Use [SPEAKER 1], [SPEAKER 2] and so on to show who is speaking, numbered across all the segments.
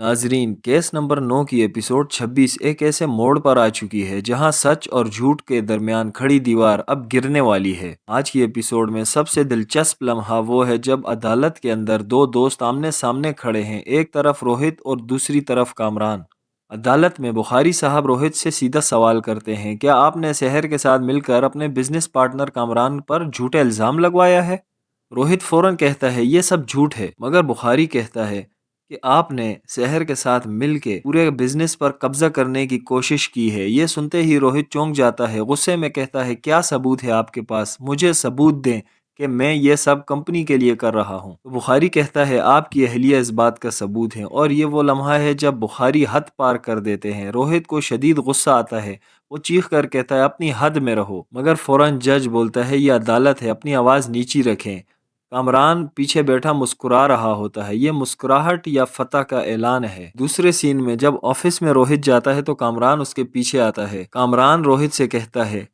[SPEAKER 1] ناظرین، case number 9 کی episode 26 ایک ایسے موڑ پر آ چکی ہے جہاں سچ اور جھوٹ کے درمیان کھڑی دیوار اب گرنے والی ہے۔ آج کی ایپیسوڈ میں سب سے دلچسپ لمحہ وہ ہے جب عدالت کے اندر دو دوست آمنے سامنے کھڑے ہیں، ایک طرف روہت اور دوسری طرف کامران۔ عدالت میں بخاری صاحب روہت سے سیدھا سوال کرتے ہیں، کیا آپ نے سحر کے ساتھ مل کر اپنے بزنس پارٹنر کامران پر جھوٹے الزام لگوایا ہے؟ روہت فوراً کہتا ہے یہ سب جھوٹ ہے، مگر بخاری کہتا ہے کہ آپ نے سحر کے ساتھ مل کے پورے بزنس پر قبضہ کرنے کی کوشش کی ہے۔ یہ سنتے ہی روہت چونک جاتا ہے، غصے میں کہتا ہے کیا ثبوت ہے آپ کے پاس؟ مجھے ثبوت دیں کہ میں یہ سب کمپنی کے لیے کر رہا ہوں۔ تو بخاری کہتا ہے آپ کی اہلیہ اس بات کا ثبوت ہے، اور یہ وہ لمحہ ہے جب بخاری حد پار کر دیتے ہیں۔ روہت کو شدید غصہ آتا ہے، وہ چیخ کر کہتا ہے اپنی حد میں رہو، مگر فوراً جج بولتا ہے یہ عدالت ہے، اپنی آواز نیچی رکھیں۔ کامران پیچھے بیٹھا مسکرا رہا ہوتا ہے، یہ مسکراہٹ یا فتح کا اعلان ہے۔ دوسرے سین میں جب آفس میں روہت جاتا ہے تو کامران اس کے پیچھے آتا ہے۔ کامران روہت سے کہتا ہے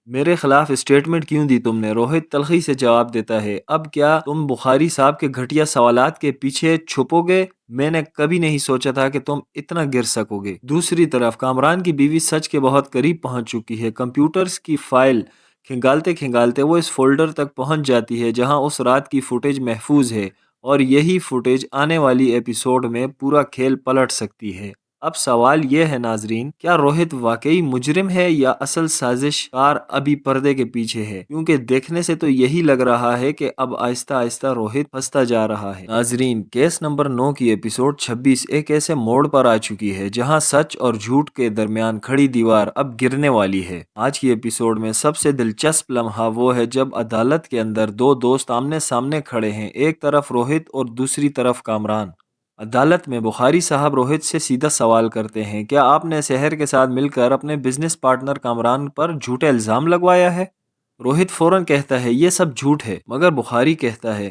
[SPEAKER 1] میرے خلاف اسٹیٹمنٹ کیوں دی تم نے؟ روہت تلخی سے جواب دیتا ہے اب کیا تم بخاری صاحب کے گھٹیا سوالات کے پیچھے چھپو گے؟ میں نے کبھی نہیں سوچا تھا کہ تم اتنا گر سکو گے۔ دوسری طرف کامران کی بیوی سچ کے بہت قریب پہنچ چکی ہے۔ کمپیوٹرز کی فائل کھنگالتے کھنگالتے وہ اس فولڈر تک پہنچ جاتی ہے جہاں اس رات کی فوٹیج محفوظ ہے، اور یہی فوٹیج آنے والی ایپیسوڈ میں پورا کھیل پلٹ سکتی ہے۔ اب سوال یہ ہے ناظرین، کیا روہت واقعی مجرم ہے یا اصل سازش کار ابھی پردے کے پیچھے ہے؟ کیونکہ دیکھنے سے تو یہی لگ رہا ہے کہ اب آہستہ آہستہ روہت پھنستا جا رہا ہے۔ ناظرین، کیس نمبر 9 کی ایپیسوڈ 26 ایک ایسے موڑ پر آ چکی ہے جہاں سچ اور جھوٹ کے درمیان کھڑی دیوار اب گرنے والی ہے۔ آج کی ایپیسوڈ میں سب سے دلچسپ لمحہ وہ ہے جب عدالت کے اندر دو دوست آمنے سامنے کھڑے ہیں، ایک طرف روہت اور دوسری طرف کامران۔ عدالت میں بخاری صاحب روہت سے سیدھا سوال کرتے ہیں، کیا آپ نے سحر کے ساتھ مل کر اپنے بزنس پارٹنر کامران پر جھوٹے الزام لگوایا ہے؟ روہت فوراً کہتا ہے یہ سب جھوٹ ہے، مگر بخاری کہتا ہے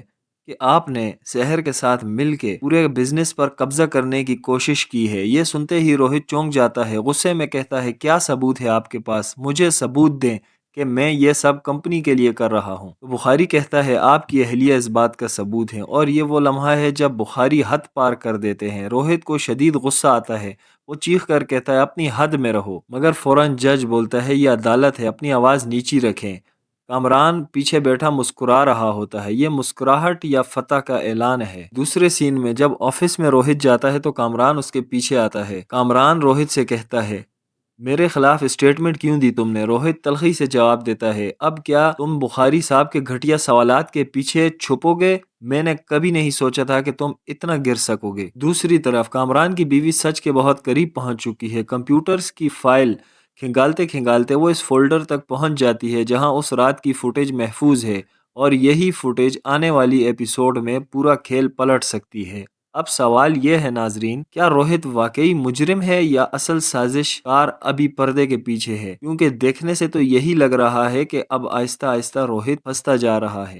[SPEAKER 1] کہ آپ نے سحر کے ساتھ مل کے پورے بزنس پر قبضہ کرنے کی کوشش کی ہے۔ یہ سنتے ہی روہت چونک جاتا ہے، غصے میں کہتا ہے کیا ثبوت ہے آپ کے پاس؟ مجھے ثبوت دیں کہ میں یہ سب کمپنی کے لیے کر رہا ہوں۔ تو بخاری کہتا ہے آپ کی اہلیہ اس بات کا ثبوت ہے، اور یہ وہ لمحہ ہے جب بخاری حد پار کر دیتے ہیں۔ روہت کو شدید غصہ آتا ہے، وہ چیخ کر کہتا ہے اپنی حد میں رہو، مگر فوراً جج بولتا ہے یہ عدالت ہے، اپنی آواز نیچی رکھیں۔ کامران پیچھے بیٹھا مسکرا رہا ہوتا ہے، یہ مسکراہٹ یا فتح کا اعلان ہے۔ دوسرے سین میں جب آفس میں روہت جاتا ہے تو کامران اس کے پیچھے آتا ہے۔ کامران روہت سے کہتا ہے میرے خلاف اسٹیٹمنٹ کیوں دی تم نے؟ روہت تلخی سے جواب دیتا ہے اب کیا تم بخاری صاحب کے گھٹیا سوالات کے پیچھے چھپو گے؟ میں نے کبھی نہیں سوچا تھا کہ تم اتنا گر سکو گے۔ دوسری طرف کامران کی بیوی سچ کے بہت قریب پہنچ چکی ہے۔ کمپیوٹرز کی فائل کھنگالتے کھنگالتے وہ اس فولڈر تک پہنچ جاتی ہے جہاں اس رات کی فوٹیج محفوظ ہے، اور یہی فوٹیج آنے والی ایپیسوڈ میں پورا کھیل پلٹ سکتی ہے۔ اب سوال یہ ہے ناظرین، کیا روہت واقعی مجرم ہے یا اصل سازش کار ابھی پردے کے پیچھے ہے؟ کیونکہ دیکھنے سے تو یہی لگ رہا ہے کہ اب آہستہ آہستہ روہت پھنستا جا رہا ہے۔